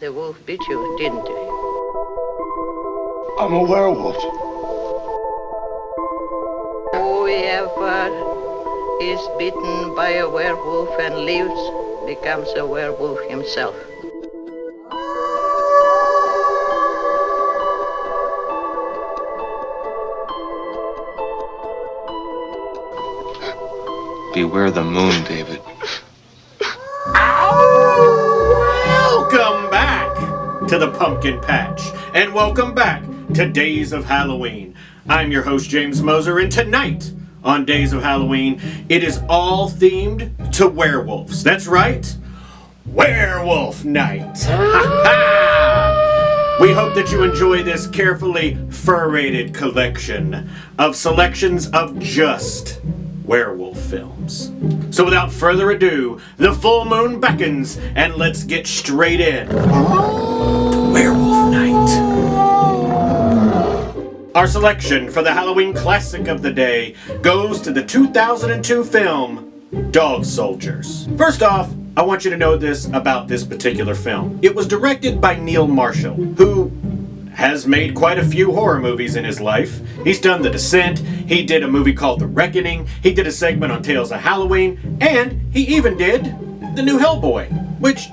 The wolf bit you, didn't he? I'm a werewolf. Whoever is bitten by a werewolf and lives becomes a werewolf himself. Beware the moon, David. Welcome back to the Pumpkin Patch, and welcome back to Days of Halloween. I'm your host, James Moser, and tonight on Days of Halloween, it is all themed to werewolves. That's right, Werewolf Night. We hope that you enjoy this carefully curated collection of selections of just werewolf films. So without further ado, the full moon beckons, and let's get straight in to Werewolf Night. Our selection for the Halloween classic of the day goes to the 2002 film Dog Soldiers. First off, I want you to know this about this particular film. It was directed by Neil Marshall, who has made quite a few horror movies in his life. He's done The Descent, he did a movie called The Reckoning, he did a segment on Tales of Halloween, and he even did the new Hellboy, which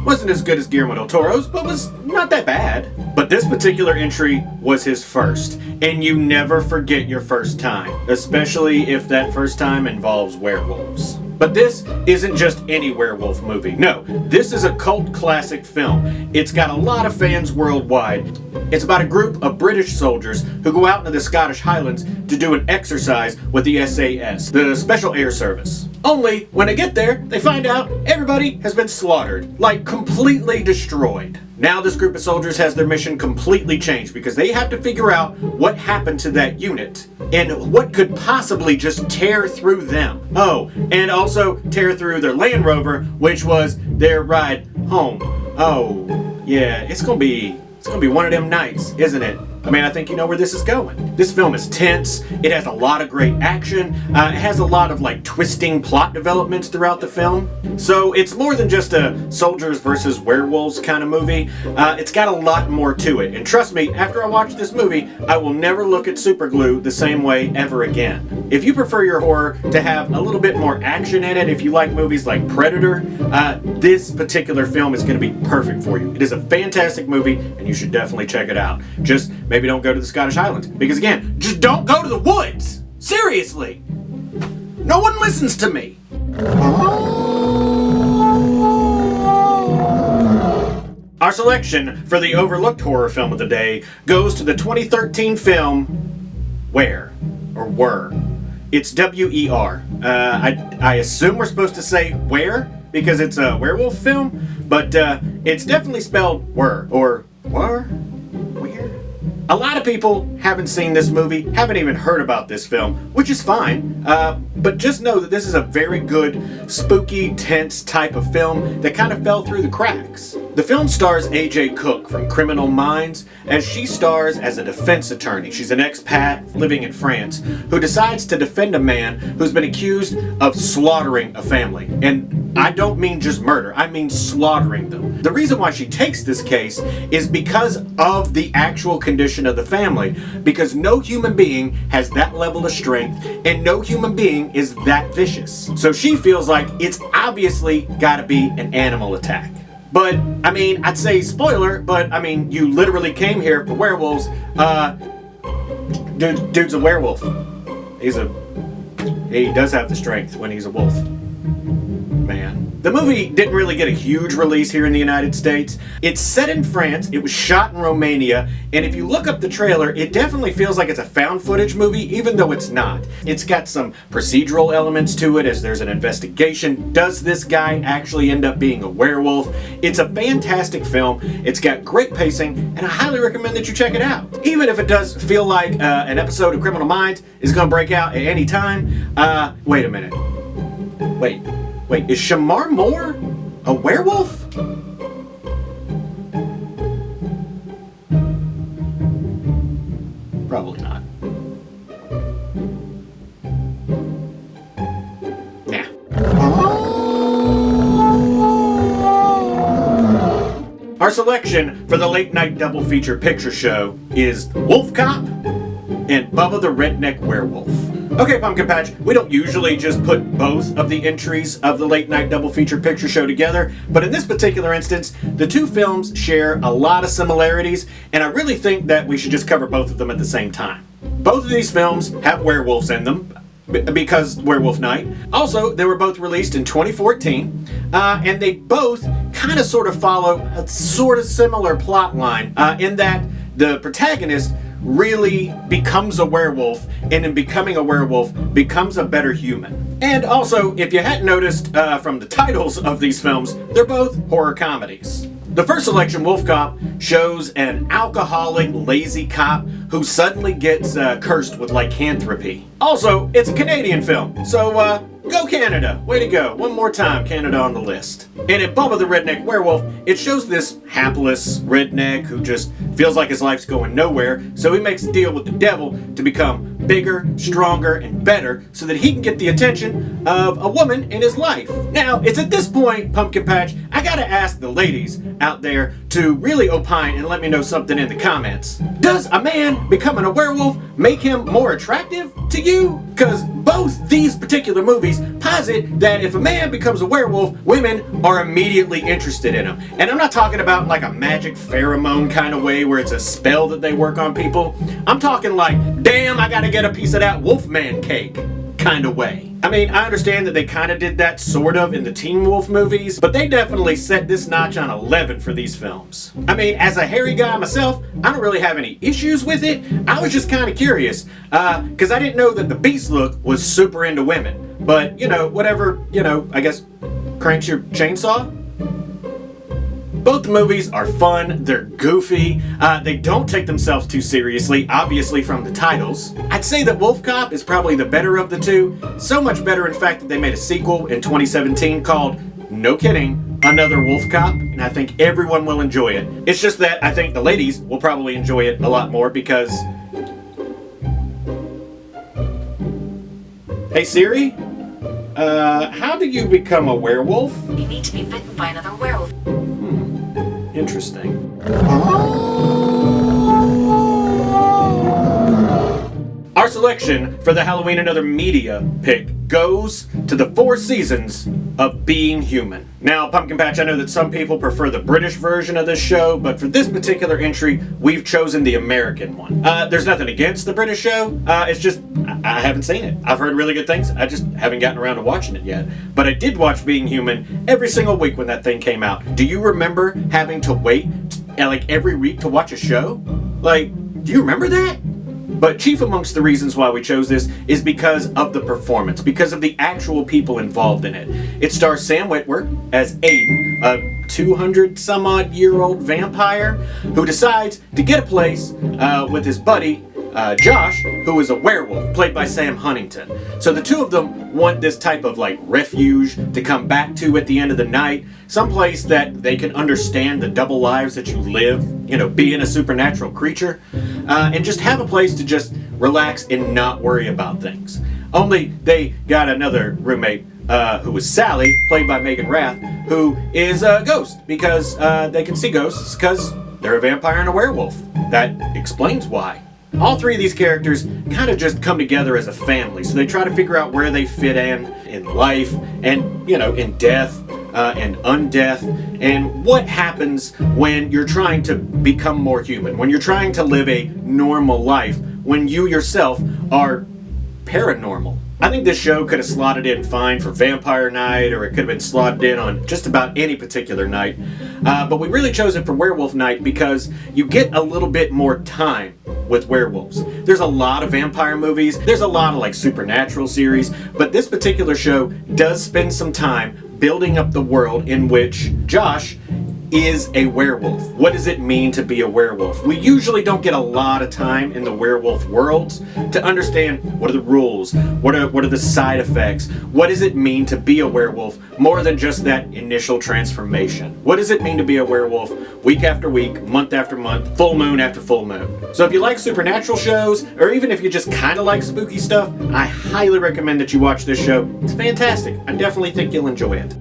wasn't as good as Guillermo del Toro's, but was not that bad. But this particular entry was his first, and you never forget your first time, especially if that first time involves werewolves. But this isn't just any werewolf movie. No, this is a cult classic film. It's got a lot of fans worldwide. It's about a group of British soldiers who go out into the Scottish Highlands to do an exercise with the SAS, the Special Air Service. Only, when they get there, they find out everybody has been slaughtered, like completely destroyed. Now this group of soldiers has their mission completely changed because they have to figure out what happened to that unit and what could possibly just tear through them. Oh, and also tear through their Land Rover, which was their ride home. Oh, yeah, it's gonna be one of them nights, isn't it? I mean, I think you know where this is going. This film is tense. It has a lot of great action. It has a lot of twisting plot developments throughout the film. So it's more than just a soldiers versus werewolves kind of movie. It's got a lot more to it. And trust me, after I watch this movie, I will never look at Superglue the same way ever again. If you prefer your horror to have a little bit more action in it, if you like movies like Predator, this particular film is going to be perfect for you. It is a fantastic movie, and you should definitely check it out. Just maybe don't go to the Scottish Highlands. Because again, just don't go to the woods! Seriously! No one listens to me! Our selection for the overlooked horror film of the day goes to the 2013 film Were. It's W-E-R. I assume we're supposed to say Where because it's a werewolf film, but it's definitely spelled Were or Were. A lot of people haven't seen this movie, haven't even heard about this film, which is fine, but just know that this is a very good, spooky, tense type of film that kind of fell through the cracks. The film stars A.J. Cook from Criminal Minds, as she stars as a defense attorney. She's an expat living in France who decides to defend a man who's been accused of slaughtering a family. And I don't mean just murder, I mean slaughtering them. The reason why she takes this case is because of the actual condition of the family, because no human being has that level of strength and no human being is that vicious. So she feels like it's obviously gotta be an animal attack. But, I mean, I'd say spoiler, but I mean, you literally came here for werewolves. Dude's a werewolf. He does have the strength when he's a wolf. Man. The movie didn't really get a huge release here in the United States. It's set in France, it was shot in Romania, and if you look up the trailer, it definitely feels like it's a found footage movie, even though it's not. It's got some procedural elements to it as there's an investigation. Does this guy actually end up being a werewolf? It's a fantastic film, it's got great pacing, and I highly recommend that you check it out. Even if it does feel like an episode of Criminal Minds is gonna break out at any time. Wait a minute. Wait, is Shamar Moore a werewolf? Probably not. Our selection for the late night double feature picture show is Wolfcop and Bubba the Redneck Werewolf. Okay, Pumpkin Patch, we don't usually just put both of the entries of the late night double feature picture show together, but in this particular instance, the two films share a lot of similarities, and I really think that we should just cover both of them at the same time. Both of these films have werewolves in them, because Werewolf Night. Also, they were both released in 2014, and they both kind of sort of follow a sort of similar plot line in that the protagonist really becomes a werewolf, and in becoming a werewolf, becomes a better human. And also, if you hadn't noticed from the titles of these films, they're both horror comedies. The first selection, Wolfcop, shows an alcoholic, lazy cop who suddenly gets cursed with lycanthropy. Also, it's a Canadian film, so go Canada! Way to go. One more time, Canada on the list. And in Bubba the Redneck Werewolf, it shows this hapless redneck who just feels like his life's going nowhere, so he makes a deal with the devil to become bigger, stronger, and better so that he can get the attention of a woman in his life. Now, it's at this point, Pumpkin Patch, I gotta ask the ladies out there to really opine and let me know something in the comments. Does a man becoming a werewolf make him more attractive to you? Because both these particular movies posit that if a man becomes a werewolf, women are immediately interested in him. And I'm not talking about like a magic pheromone kind of way where it's a spell that they work on people. I'm talking like, damn, I gotta get a piece of that Wolfman cake kind of way. I mean, I understand that they kind of did that sort of in the Teen Wolf movies, but they definitely set this notch on 11 for these films. I mean, as a hairy guy myself, I don't really have any issues with it. I was just kind of curious, because I didn't know that the Beast look was super into women. But, you know, whatever, you know, I guess cranks your chainsaw? Both the movies are fun, they're goofy, they don't take themselves too seriously, obviously from the titles. I'd say that Wolfcop is probably the better of the two, so much better in fact that they made a sequel in 2017 called, no kidding, Another Wolfcop, and I think everyone will enjoy it. It's just that I think the ladies will probably enjoy it a lot more because... Hey Siri? How do you become a werewolf? You need to be bitten by another werewolf. Interesting. Our selection for the Halloween Another Media pick goes to the 4 seasons of Being Human. Now, Pumpkin Patch, I know that some people prefer the British version of this show, but for this particular entry, we've chosen the American one. There's nothing against the British show, it's just, I haven't seen it. I've heard really good things, I just haven't gotten around to watching it yet. But I did watch Being Human every single week when that thing came out. Do you remember having to wait, like, every week to watch a show? Like, do you remember that? But chief amongst the reasons why we chose this is because of the performance, because of the actual people involved in it. It stars Sam Witwer as Aiden, a 200-some-odd-year-old vampire who decides to get a place with his buddy, Josh, who is a werewolf, played by Sam Huntington. So the two of them want this type of like refuge to come back to at the end of the night, someplace that they can understand the double lives that you live, you know, being a supernatural creature, and just have a place to just relax and not worry about things. Only they got another roommate who was Sally, played by Megan Rath, who is a ghost because they can see ghosts because they're a vampire and a werewolf. That explains why. All 3 of these characters kind of just come together as a family, so they try to figure out where they fit in life, and, you know, in death, and undeath, and what happens when you're trying to become more human, when you're trying to live a normal life, when you yourself are paranormal. I think this show could have slotted in fine for Vampire Night, or it could have been slotted in on just about any particular night. But we really chose it for Werewolf Night because you get a little bit more time with werewolves. There's a lot of vampire movies, there's a lot of like supernatural series, but this particular show does spend some time building up the world in which Josh is a werewolf. What does it mean to be a werewolf? We usually don't get a lot of time in the werewolf worlds to understand what are the rules, what are the side effects, what does it mean to be a werewolf more than just that initial transformation. What does it mean to be a werewolf week after week, month after month, full moon after full moon? So if you like supernatural shows, or even if you just kind of like spooky stuff, I highly recommend that you watch this show. It's fantastic. I definitely think you'll enjoy it.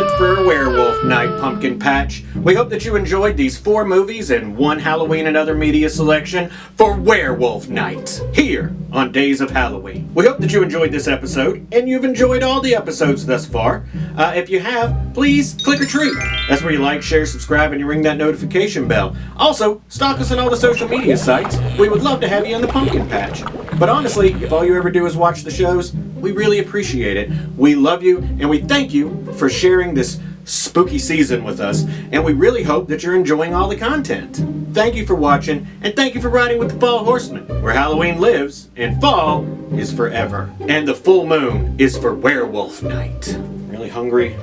good for a werewolf night, Pumpkin Patch. We hope that you enjoyed these 4 movies and 1 Halloween and Other Media selection for Werewolf Night, here on Days of Halloween. We hope that you enjoyed this episode, and you've enjoyed all the episodes thus far. If you have, please click or treat. That's where you like, share, subscribe, and you ring that notification bell. Also, stalk us on all the social media sites. We would love to have you in the Pumpkin Patch. But honestly, if all you ever do is watch the shows, we really appreciate it. We love you, and we thank you for sharing this spooky season with us, and we really hope that you're enjoying all the content. Thank you for watching, and thank you for riding with the Fall Horsemen, where Halloween lives, and fall is forever. And the full moon is for Werewolf Night. Really hungry.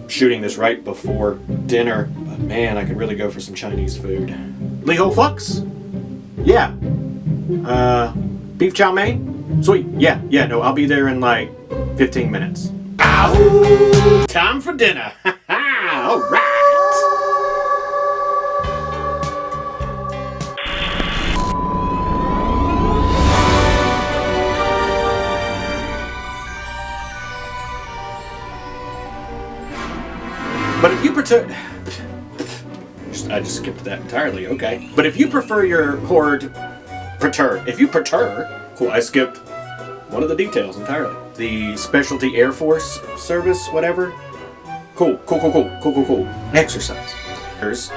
Shooting this right before dinner, but man, I could really go for some Chinese food. Liho Fox? Yeah. Beef chow mein? Sweet. Yeah, no, I'll be there in like 15 minutes. Ow! Time for dinner. All right. But if you I just skipped that entirely, okay. But if you prefer your horde... Cool, I skipped one of the details entirely. The Specialty Air Force Service, whatever. Cool. Exercise. It's...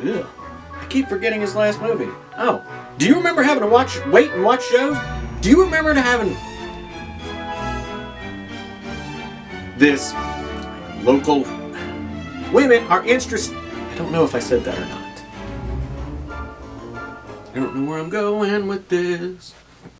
Ew. I keep forgetting his last movie. Oh. Do you remember having to wait and watch shows? Do you remember having... This local women are interested. I don't know if I said that or not. I don't know where I'm going with this.